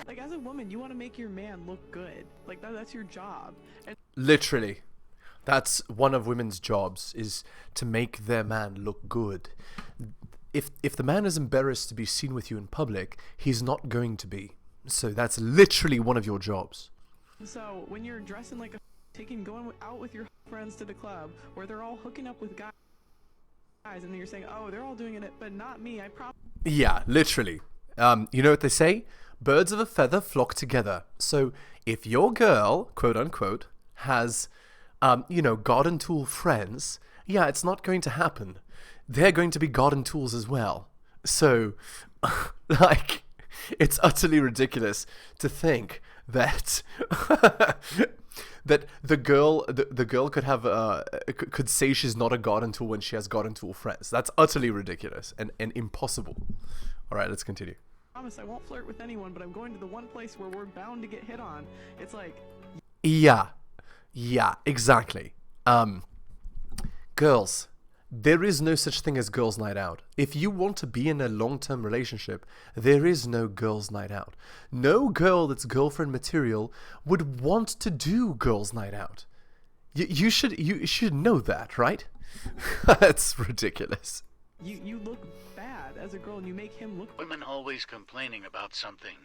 Like, as a woman, you want to make your man look good. Like, that's your job. And Literally. That's one of women's jobs, is to make their man look good. If the man is embarrassed to be seen with you in public, he's not going to be. So that's literally one of your jobs. so, when you're dressing like a going out with your friends to the club, where they're all hooking up with guys, and then you're saying, oh, they're all doing it, but not me, I promise. Yeah, literally. You know what they say? Birds of a feather flock together. So if your girl, quote unquote, has, garden tool friends, yeah, it's not going to happen. They're going to be garden tools as well. So, like, it's utterly ridiculous to think that that the girl could have could say she's not a garden tool when she has garden tool friends. That's utterly ridiculous and impossible. All right, let's continue. I promise I won't flirt with anyone, but I'm going to the one place where we're bound to get hit on. It's like, Yeah, exactly. Girls, there is no such thing as girls' night out. If you want to be in a long-term relationship, there is no girls' night out. No girl that's girlfriend material would want to do girls' night out. You should know that, right? That's ridiculous. you look bad as a girl, and you make him look. Women always complaining about something.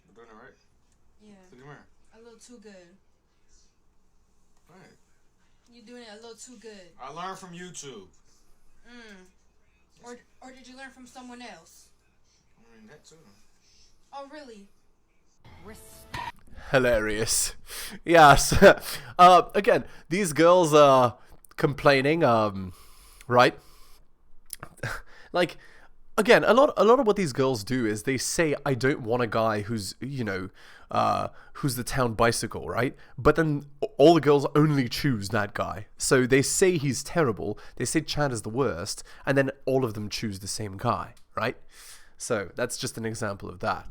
You're doing it right. Yeah. Look at the mirror. A little too good. Right. You're doing it a little too good. I learned from YouTube. Or did you learn from someone else? I mean, that too. Oh, really? Hilarious. Yes. Again, these girls are complaining, right? Like, again, a lot of what these girls do is they say, I don't want a guy who's, who's the town bicycle, right? But then all the girls only choose that guy. So they say he's terrible, they say Chad is the worst, and then all of them choose the same guy, right? So that's just an example of that.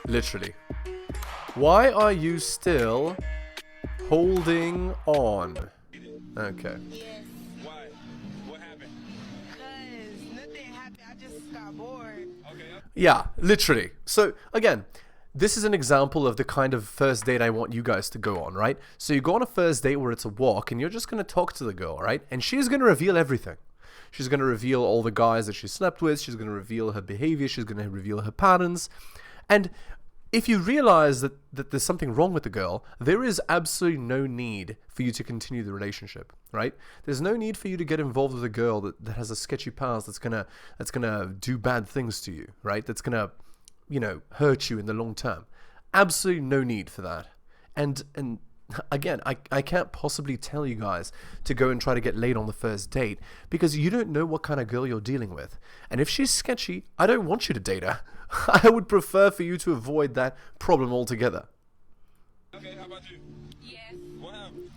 Literally. Why are you still holding on? Okay. Yes. Why? What happened? Cause nothing happened. I just got bored. Okay. Yeah, literally. So again, this is an example of the kind of first date I want you guys to go on, right? So you go on a first date where it's a walk and you're just going to talk to the girl, right? And she's going to reveal everything. She's going to reveal all the guys that she slept with. She's going to reveal her behavior. She's going to reveal her patterns. And if you realize that there's something wrong with the girl, there is absolutely no need for you to continue the relationship, right? There's no need for you to get involved with a girl that has a sketchy past that's gonna do bad things to you, right? That's gonna, hurt you in the long term. Absolutely no need for that. And again, I can't possibly tell you guys to go and try to get laid on the first date because you don't know what kind of girl you're dealing with. And if she's sketchy, I don't want you to date her. I would prefer for you to avoid that problem altogether. Okay, how about you? Yes. What happened?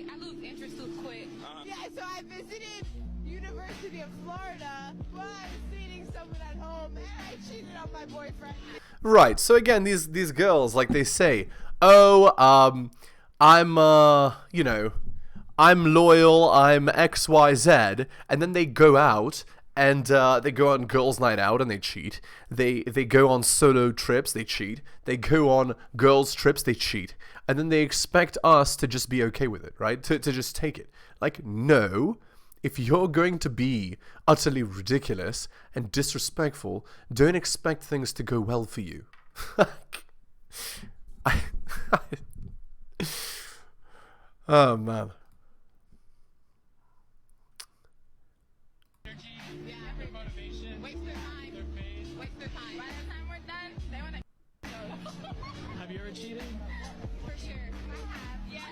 I lose interest too quick. Yeah, so I visited University of Florida while I was dating someone at home, and I cheated on my boyfriend. Right, so again, these girls, like they say, oh, I'm loyal, I'm XYZ, and then they go out and they go on girls' night out and they cheat. They go on solo trips, they cheat. They go on girls' trips, they cheat. And then they expect us to just be okay with it, right? To just take it. Like, no. If you're going to be utterly ridiculous and disrespectful, don't expect things to go well for you. Oh, man. Waste their time. Waste their time. By the time we're done, they want to. Have you ever cheated? For sure. I have. Yes.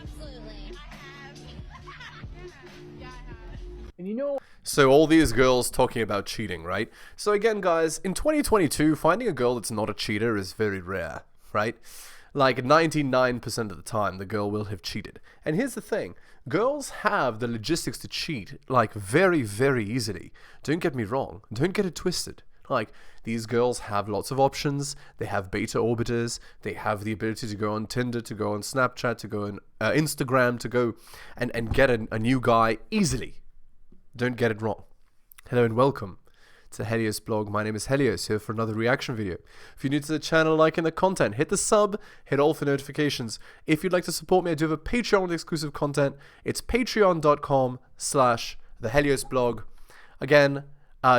Absolutely. I have. Yeah, I have. And you know, So all these girls talking about cheating, right? So again, guys, in 2022, finding a girl that's not a cheater is very rare, right? Like 99% of the time, the girl will have cheated. And here's the thing. Girls have the logistics to cheat, like, very, very easily. Don't get me wrong. Don't get it twisted. Like, these girls have lots of options. They have beta orbiters. They have the ability to go on Tinder, to go on Snapchat, to go on Instagram, to go and get a new guy easily. Don't get it wrong. Hello and welcome to the Helios blog. My name is Helios, here for another reaction video. If you're new to the channel, liking the content, hit the sub, hit all for notifications. If you'd like to support me, I do have a Patreon with exclusive content. It's patreon.com/theheliosblog. Again,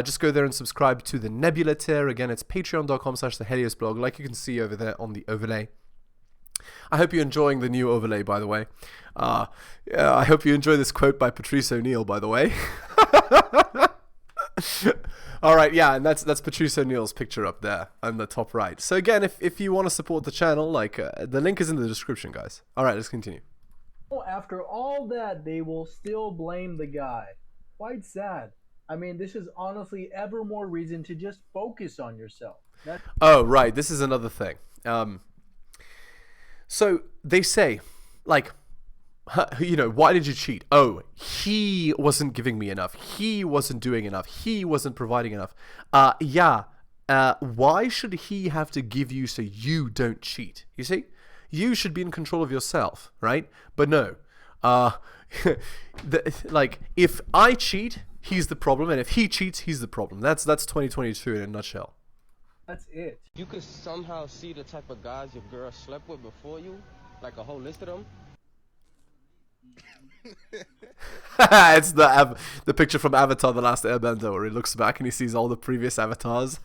just go there and subscribe to the Nebula tier. Again, it's patreon.com/theheliosblog, like you can see over there on the overlay. I hope you're enjoying the new overlay, by the way. I hope you enjoy this quote by Patrice O'Neill, by the way. All right, yeah, and that's Patrice O'Neill's picture up there on the top right. So again, if you want to support the channel, like the link is in the description, guys. All right, let's continue. After all that, they will still blame the guy. Quite sad. I mean, this is honestly ever more reason to just focus on yourself. Oh, right. This is another thing. So they say, like, you know, why did you cheat? Oh, he wasn't giving me enough. He wasn't doing enough. He wasn't providing enough. Yeah. Why should he have to give you so you don't cheat? You see? You should be in control of yourself, right? But no. Like, if I cheat, he's the problem, and if he cheats, he's the problem. That's 2022 in a nutshell. That's it. You could somehow see the type of guys your girl slept with before you, like a whole list of them. It's the picture from Avatar: The Last Airbender, where he looks back and he sees all the previous avatars.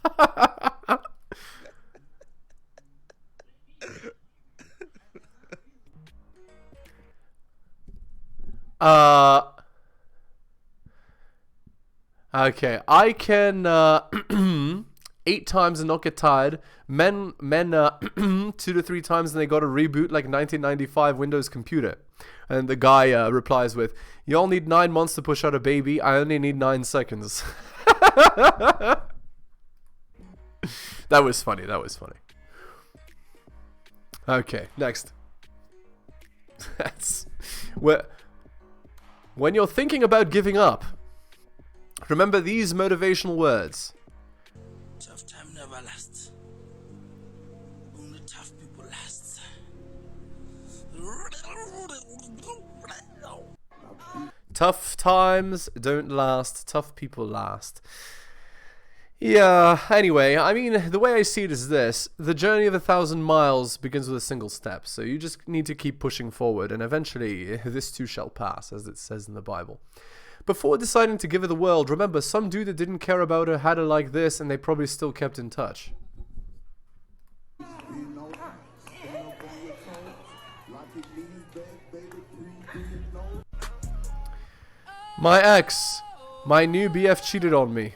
Okay, I can 8 times and not get tired. Men 2 to 3 times and they got to reboot like 1995 Windows computer. And the guy replies with, "You all need 9 months to push out a baby. I only need 9 seconds." That was funny. That was funny. Okay, next. That's when you're thinking about giving up, remember these motivational words. Tough time never lasts. Only tough people last. Tough times don't last, tough people last. Yeah, anyway, I mean, the way I see it is this. The journey of 1,000 miles begins with a single step, so you just need to keep pushing forward, and eventually, this too shall pass, as it says in the Bible. Before deciding to give her the world, remember, some dude that didn't care about her had her like this, and they probably still kept in touch. My ex, my new BF cheated on me.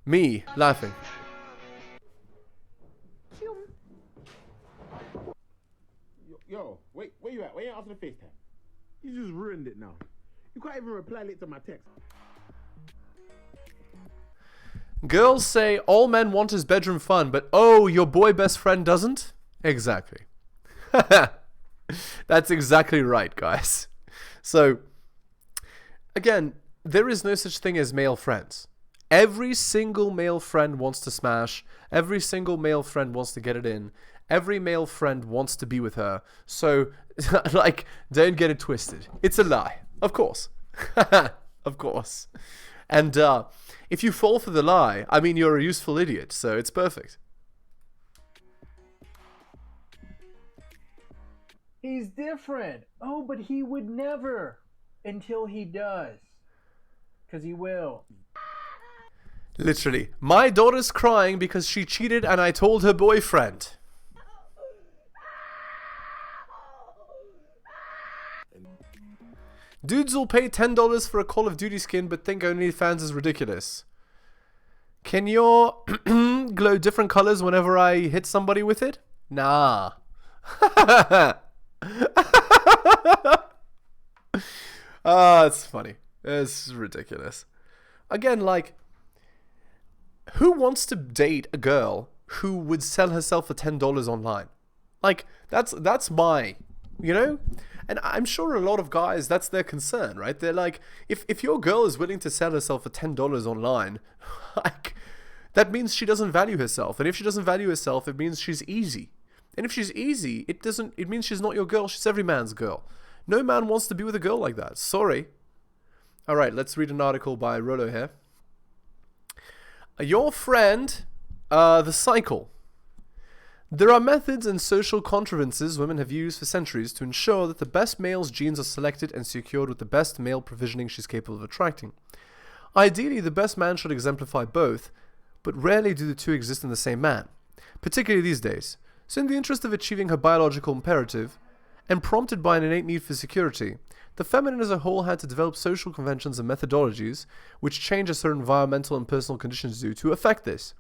Me, laughing. Yo, wait, where you at? Where you after the FaceTime? You just ruined it now. You can't even reply late to my text. Girls say all men want is bedroom fun, but oh, your boy best friend doesn't? Exactly. That's exactly right, guys. So, again, there is no such thing as male friends. Every single male friend wants to smash. Every single male friend wants to get it in. Every male friend wants to be with her. So, like, don't get it twisted. It's a lie. Of course. Of course. And if you fall for the lie, I mean, you're a useful idiot, so it's perfect. He's different. Oh, but he would never. Until he does. Because he will. Literally. My daughter's crying because she cheated and I told her boyfriend. Dudes will pay $10 for a Call of Duty skin but think OnlyFans is ridiculous. Can your glow different colors whenever I hit somebody with it? Nah. Ah, it's funny. It's ridiculous. Again, like, who wants to date a girl who would sell herself for $10 online? Like, that's my, you know? And I'm sure a lot of guys, that's their concern, right? They're like, if your girl is willing to sell herself for $10 online, like, that means she doesn't value herself. And if she doesn't value herself, it means she's easy. And if she's easy, it means she's not your girl. She's every man's girl. No man wants to be with a girl like that. Sorry. All right, let's read an article by Rolo here. Your friend, The Cycle. There are methods and social contrivances women have used for centuries to ensure that the best male's genes are selected and secured with the best male provisioning she's capable of attracting. Ideally, the best man should exemplify both, but rarely do the two exist in the same man, particularly these days. So in the interest of achieving her biological imperative, and prompted by an innate need for security, the feminine as a whole had to develop social conventions and methodologies which change as her environmental and personal conditions do to affect this.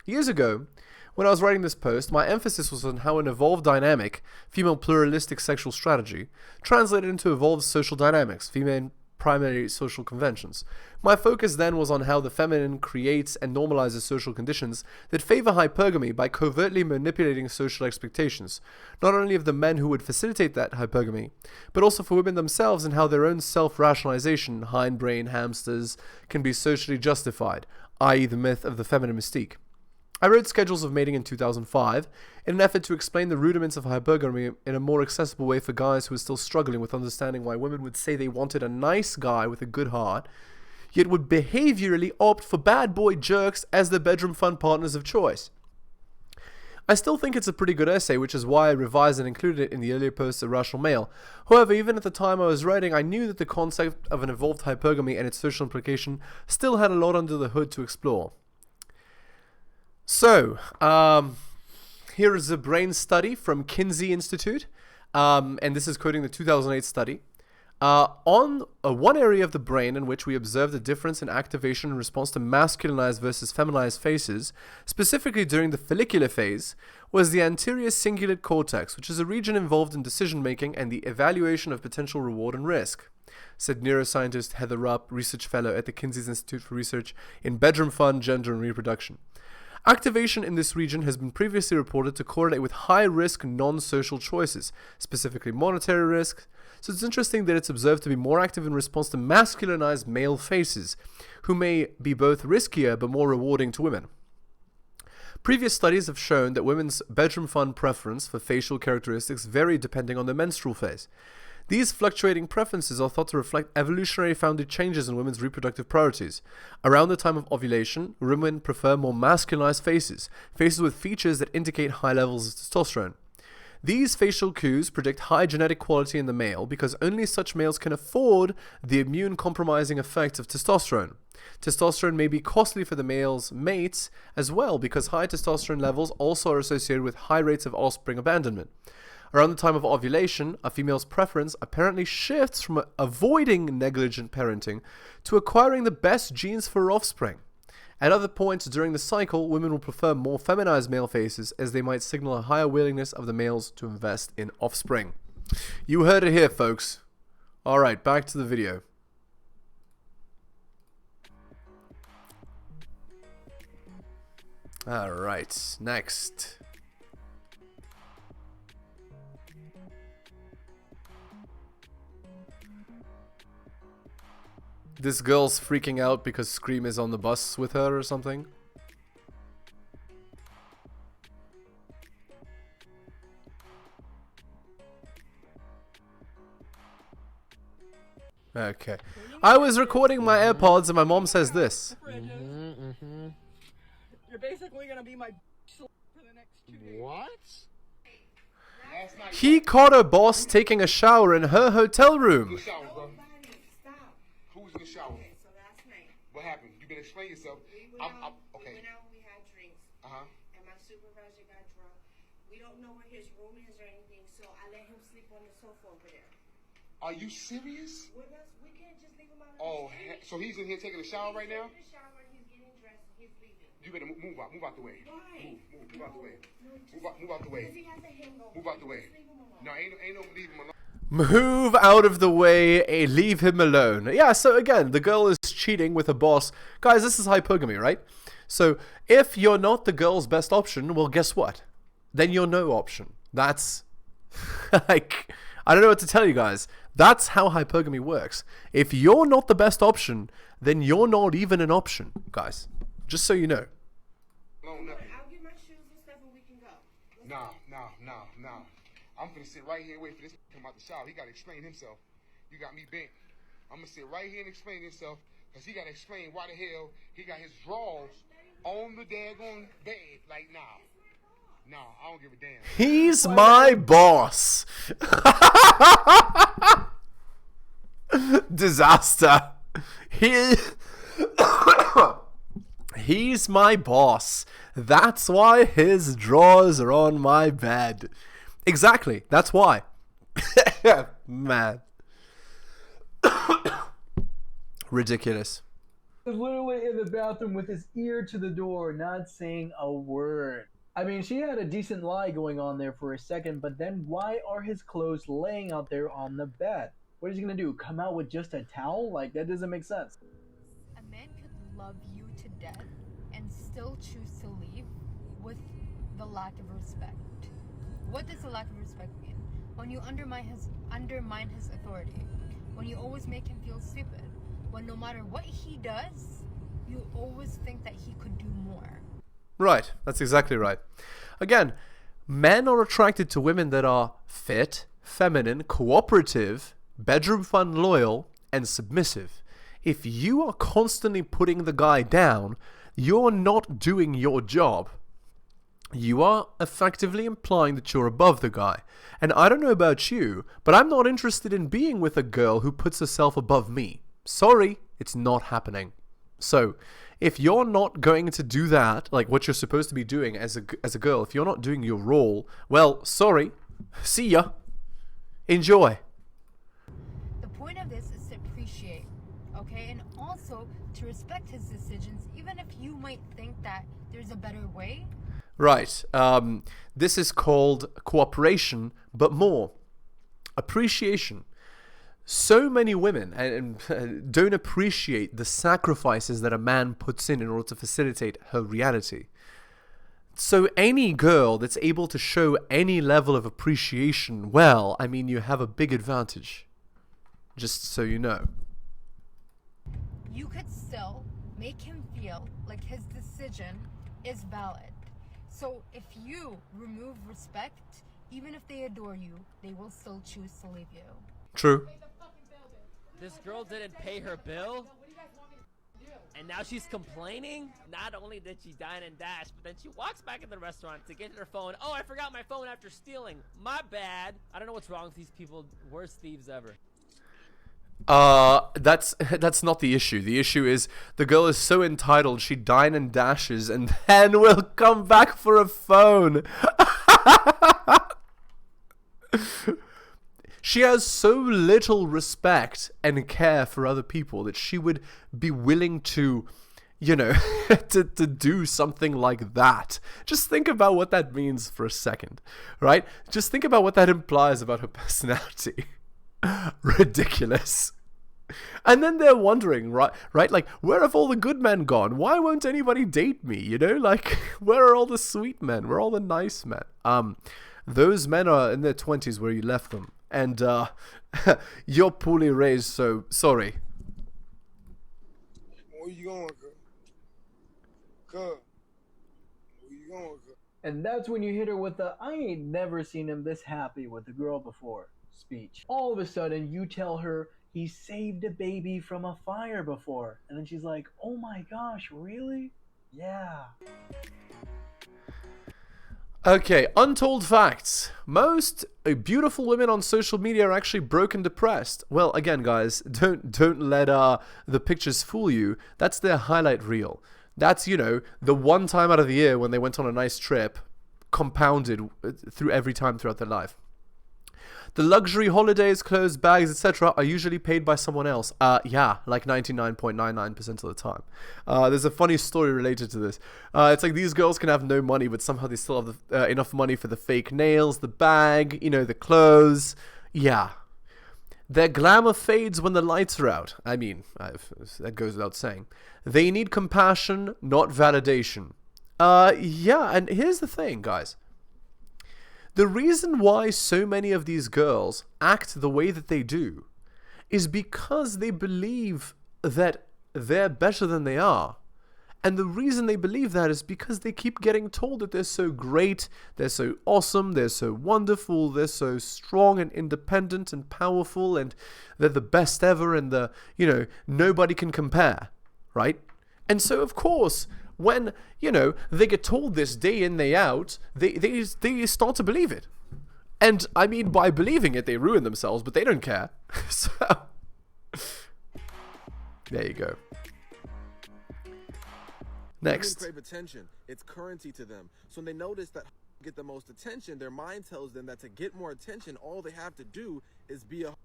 Years ago, when I was writing this post, my emphasis was on how an evolved dynamic, female pluralistic sexual strategy, translated into evolved social dynamics, female primary social conventions. My focus then was on how the feminine creates and normalizes social conditions that favor hypergamy by covertly manipulating social expectations, not only of the men who would facilitate that hypergamy, but also for women themselves and how their own self-rationalization, hindbrain hamsters, can be socially justified, i.e. the myth of the feminine mystique. I wrote Schedules of Mating in 2005 in an effort to explain the rudiments of hypergamy in a more accessible way for guys who are still struggling with understanding why women would say they wanted a nice guy with a good heart, yet would behaviorally opt for bad boy jerks as their bedroom fun partners of choice. I still think it's a pretty good essay, which is why I revised and included it in the earlier post Irrational Male. However, even at the time I was writing, I knew that the concept of an evolved hypergamy and its social implication still had a lot under the hood to explore. So, here is a brain study from Kinsey Institute, and this is quoting the 2008 study, on one area of the brain in which we observed a difference in activation in response to masculinized versus feminized faces, specifically during the follicular phase, was the anterior cingulate cortex, which is a region involved in decision-making and the evaluation of potential reward and risk, said neuroscientist Heather Rupp, research fellow at the Kinsey Institute for Research in Bedroom Fun, Gender and Reproduction. Activation in this region has been previously reported to correlate with high-risk non-social choices, specifically monetary risk, so it's interesting that it's observed to be more active in response to masculinized male faces, who may be both riskier but more rewarding to women. Previous studies have shown that women's bedroom fun preference for facial characteristics vary depending on their menstrual phase. These fluctuating preferences are thought to reflect evolutionary founded changes in women's reproductive priorities. Around the time of ovulation, women prefer more masculinized faces, faces with features that indicate high levels of testosterone. These facial cues predict high genetic quality in the male because only such males can afford the immune-compromising effects of testosterone. Testosterone may be costly for the male's mates as well because high testosterone levels also are associated with high rates of offspring abandonment. Around the time of ovulation, a female's preference apparently shifts from avoiding negligent parenting to acquiring the best genes for her offspring. At other points during the cycle, women will prefer more feminized male faces as they might signal a higher willingness of the males to invest in offspring. You heard it here, folks. Alright, back to the video. Alright, next. This girl's freaking out because Scream is on the bus with her or something. Okay. I was recording my AirPods and my mom says this. You're basically gonna be my for the next 2 days. What? He caught her boss taking a shower in her hotel room. Who's in the shower? Okay, so last night. What happened? You better explain yourself. We went out, we had drinks. And my supervisor got drunk. We don't know where his room is or anything, so I let him sleep on the sofa over there. Are you serious? With us, we can't just leave him out. Oh, so he's in here taking a shower right now? He's in the shower, he's getting dressed, he's leaving. You better move out the way. Why? Move out the way. Move out the way. Because he has a hangover. Move out the way. No, ain't no leave him alone. Move out of the way, leave him alone. Yeah, so again, the girl is cheating with her boss. Guys, this is hypergamy, right? So if you're not the girl's best option, well, guess what? Then you're no option. That's like, I don't know what to tell you guys. That's how hypergamy works. If you're not the best option, then you're not even an option, guys. Just so you know. alone, nothing. I'll get my shoes and stuff and we can go. Nah. I'm finna sit right here and wait for this to come out the shower. He gotta explain himself. You got me bent. I'm gonna sit right here and explain himself, because he gotta explain why the hell he got his drawers on the daggone bed. Like, nah, I don't give a damn. He's my boss. Disaster. He's my boss. That's why his drawers are on my bed. Exactly. That's why. Man. Ridiculous. He was literally in the bathroom with his ear to the door, not saying a word. I mean, she had a decent lie going on there for a second, but then why are his clothes laying out there on the bed? What is he gonna do? Come out with just a towel? Like, that doesn't make sense. A man could love you to death and still choose to leave with the lack of respect. What does the lack of respect mean? When you undermine his authority, when you always make him feel stupid, when no matter what he does, you always think that he could do more. Right, that's exactly right. Again, men are attracted to women that are fit, feminine, cooperative, bedroom fun loyal, and submissive. If you are constantly putting the guy down, you're not doing your job. You are effectively implying that you're above the guy. And I don't know about you, but I'm not interested in being with a girl who puts herself above me. Sorry, it's not happening. So, if you're not going to do that, like what you're supposed to be doing as a girl, if you're not doing your role, well, sorry. See ya. Enjoy. The point of this is to appreciate, okay? And also to respect his decisions, even if you might think that there's a better way. Right. This is called cooperation, but more appreciation. So many women don't appreciate the sacrifices that a man puts in order to facilitate her reality. So any girl that's able to show any level of appreciation, well, I mean, you have a big advantage. Just so you know. You could still make him feel like his decision is valid. So if you remove respect, even if they adore you, they will still choose to leave you. True. This girl didn't pay her bill, and now she's complaining. Not only did she dine and dash, but then she walks back in the restaurant to get her phone. Oh, I forgot my phone after stealing. My bad. I don't know what's wrong with these people. Worst thieves ever. That's not the issue. The issue is the girl is so entitled she dine and dashes and then will come back for a phone. She has so little respect and care for other people that she would be willing to, you know, to do something like that. Just think about what that means for a second, right? Just think about what that implies about her personality. Ridiculous. And then they're wondering, right? Like, where have all the good men gone? Why won't anybody date me? You know, like, where are all the sweet men? Where are all the nice men? Those men are in their 20s where you left them. And you're poorly raised, so sorry. Where you going, cuz? Where you going, cuz? And that's when you hit her with the "I ain't never seen him this happy with a girl before" speech. All of a sudden, you tell her he saved a baby from a fire before. And then she's like, "Oh my gosh, really? Yeah." Okay, untold facts. Most beautiful women on social media are actually broke and depressed. Well, again, guys, don't let the pictures fool you. That's their highlight reel. That's, you know, the one time out of the year when they went on a nice trip, compounded through every time throughout their life. The luxury holidays, clothes, bags, etc. are usually paid by someone else. Yeah, like 99.99% of the time. There's a funny story related to this. It's like these girls can have no money, but somehow they still have enough money for the fake nails, the bag, you know, the clothes. Yeah. Their glamour fades when the lights are out. I mean, that goes without saying. They need compassion, not validation. Yeah, and here's the thing, guys. The reason why so many of these girls act the way that they do is because they believe that they're better than they are. And the reason they believe that is because they keep getting told that they're so great, they're so awesome, they're so wonderful, they're so strong and independent and powerful, and they're the best ever, and nobody can compare, right? And so, of course, when, they get told this day in, day out, they start to believe it. And, I mean, by believing it, they ruin themselves, but they don't care. So, there you go. Next. Women crave attention. It's currency to them. So when they notice that get the most attention, their mind tells them that to get more attention, all they have to do is be a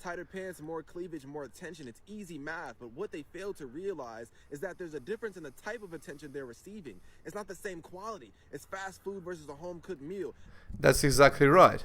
tighter pants, more cleavage, more attention. It's easy math, but what they fail to realize is that there's a difference in the type of attention they're receiving. It's not the same quality. It's fast food versus a home-cooked meal. That's exactly right.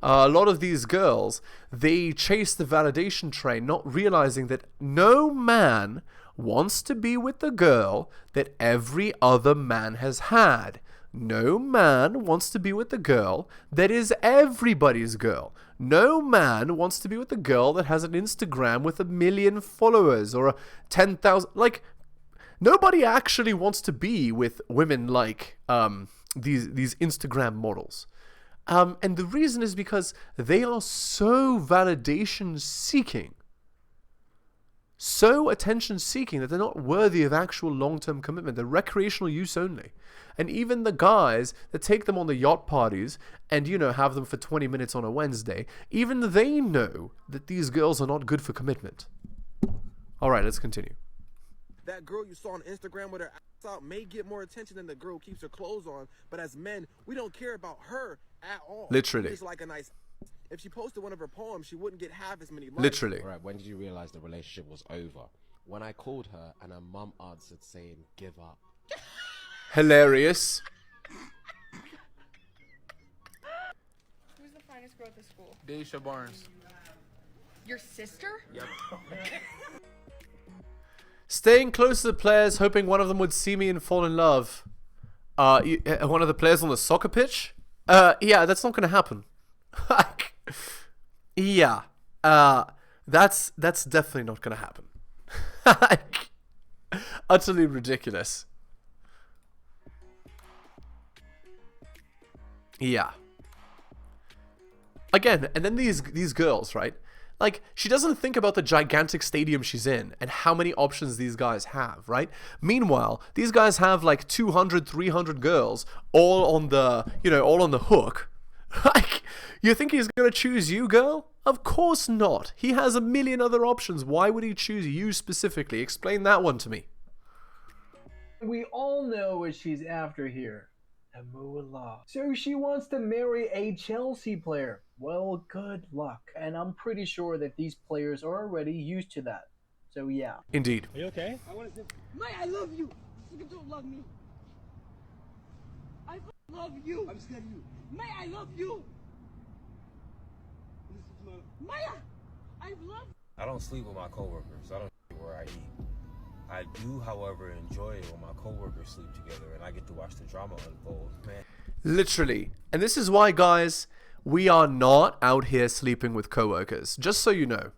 A lot of these girls, they chase the validation train, not realizing that no man wants to be with the girl that every other man has had. No man wants to be with the girl that is everybody's girl. No man wants to be with the girl that has an Instagram with 1 million followers or 10,000. Like, nobody actually wants to be with women like these Instagram models. And the reason is because they are so validation seeking, so attention seeking, that they're not worthy of actual long-term commitment. They're recreational use only. And even the guys that take them on the yacht parties and, have them for 20 minutes on a Wednesday, even they know that these girls are not good for commitment. All right, let's continue. That girl you saw on Instagram with her ass out may get more attention than the girl who keeps her clothes on, but as men, we don't care about her at all. Literally. She's like a nice. If she posted one of her poems, she wouldn't get half as many likes. Literally. All right, when did you realize the relationship was over? When I called her and her mum answered saying, "Give up." Hilarious. Who's the finest girl at the school? Deisha Barnes. Your sister? Yep. Staying close to the players, hoping one of them would see me and fall in love. One of the players on the soccer pitch? Yeah, that's not gonna happen. Yeah. That's definitely not gonna happen. Utterly ridiculous. Yeah. Again, and then these girls, right? Like, she doesn't think about the gigantic stadium she's in and how many options these guys have, right? Meanwhile, these guys have like 200, 300 girls all on the, all on the hook. Like, you think he's going to choose you, girl? Of course not. He has 1 million other options. Why would he choose you specifically? Explain that one to me. We all know what she's after here. A moolah. So she wants to marry a Chelsea player. Well, good luck. And I'm pretty sure that these players are already used to that. So yeah. Indeed. Are you okay? I want to say, May, I love you. You don't love me. I love you. I'm scared of you. May, I love you. Maya, I love. I don't sleep with my coworkers. I don't where I eat. I do, however, enjoy it when my coworkers sleep together and I get to watch the drama unfold. Man. Literally. And this is why, guys, we are not out here sleeping with coworkers. Just so you know.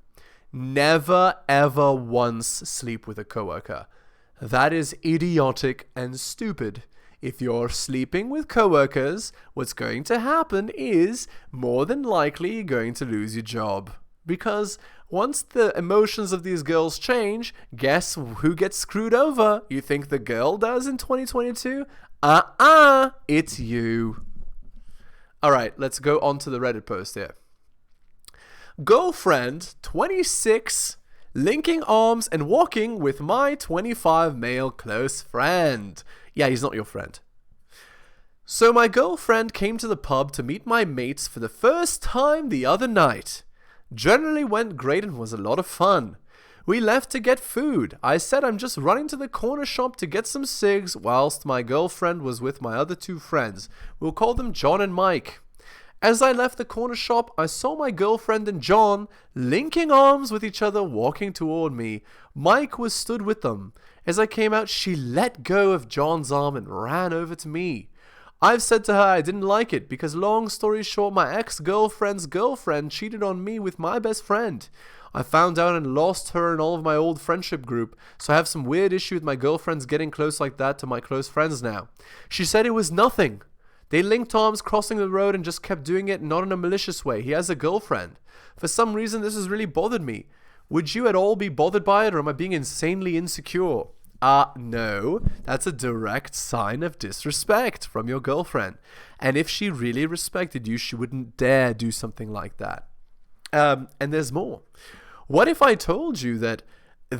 Never, ever once sleep with a coworker. That is idiotic and stupid. If you're sleeping with coworkers, what's going to happen is, more than likely, you're going to lose your job. Because once the emotions of these girls change, guess who gets screwed over? You think the girl does in 2022? It's you. Alright, let's go on to the Reddit post here. Girlfriend, 26, linking arms and walking with my 25 male close friend. Yeah, he's not your friend. So my girlfriend came to the pub to meet my mates for the first time the other night. Generally went great and was a lot of fun. We left to get food. I said I'm just running to the corner shop to get some cigs whilst my girlfriend was with my other 2 friends. We'll call them John and Mike. As I left the corner shop, I saw my girlfriend and John linking arms with each other walking toward me. Mike was stood with them. As I came out, she let go of John's arm and ran over to me. I've said to her I didn't like it because, long story short, my ex-girlfriend's girlfriend cheated on me with my best friend. I found out and lost her and all of my old friendship group, so I have some weird issue with my girlfriends getting close like that to my close friends now. She said it was nothing. They linked arms crossing the road and just kept doing it, not in a malicious way. He has a girlfriend. For some reason, this has really bothered me. Would you at all be bothered by it, or am I being insanely insecure? No, that's a direct sign of disrespect from your girlfriend. And if she really respected you, she wouldn't dare do something like that. And there's more. What if I told you that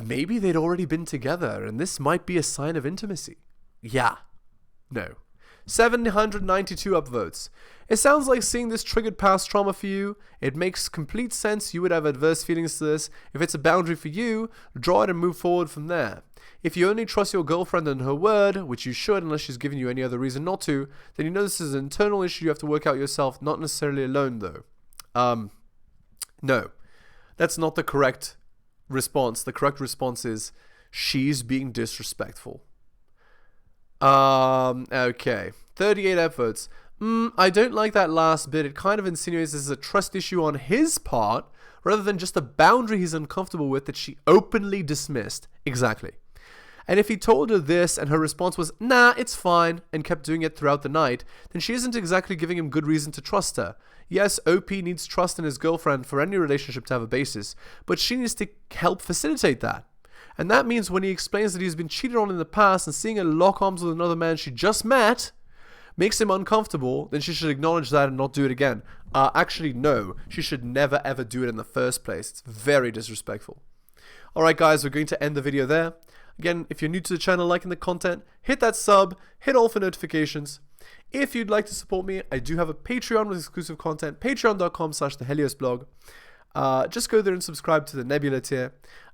maybe they'd already been together and this might be a sign of intimacy? Yeah. No. 792 upvotes. It sounds like seeing this triggered past trauma for you. It makes complete sense you would have adverse feelings to this. If it's a boundary for you, draw it and move forward from there. If you only trust your girlfriend and her word, which you should unless she's given you any other reason not to, then you know this is an internal issue you have to work out yourself, not necessarily alone though. No. That's not the correct response. The correct response is she's being disrespectful. Okay. 38 upvotes. I don't like that last bit. It kind of insinuates this is a trust issue on his part rather than just a boundary he's uncomfortable with that she openly dismissed. Exactly. And if he told her this and her response was, nah, it's fine, and kept doing it throughout the night, then she isn't exactly giving him good reason to trust her. Yes, OP needs trust in his girlfriend for any relationship to have a basis, but she needs to help facilitate that. And that means when he explains that he's been cheated on in the past and seeing her lock arms with another man she just met makes him uncomfortable, then she should acknowledge that and not do it again. Actually, no. She should never ever do it in the first place. It's very disrespectful. Alright guys, we're going to end the video there. Again, if you're new to the channel, liking the content, hit that sub, hit all for notifications. If you'd like to support me, I do have a Patreon with exclusive content, patreon.com/theheliosblog. Just go there and subscribe to the Nebula tier.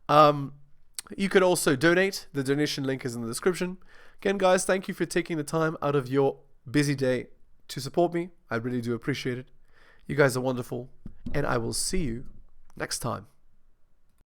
You could also donate. The donation link is in the description. Again, guys, thank you for taking the time out of your busy day to support me. I really do appreciate it. You guys are wonderful, and I will see you next time.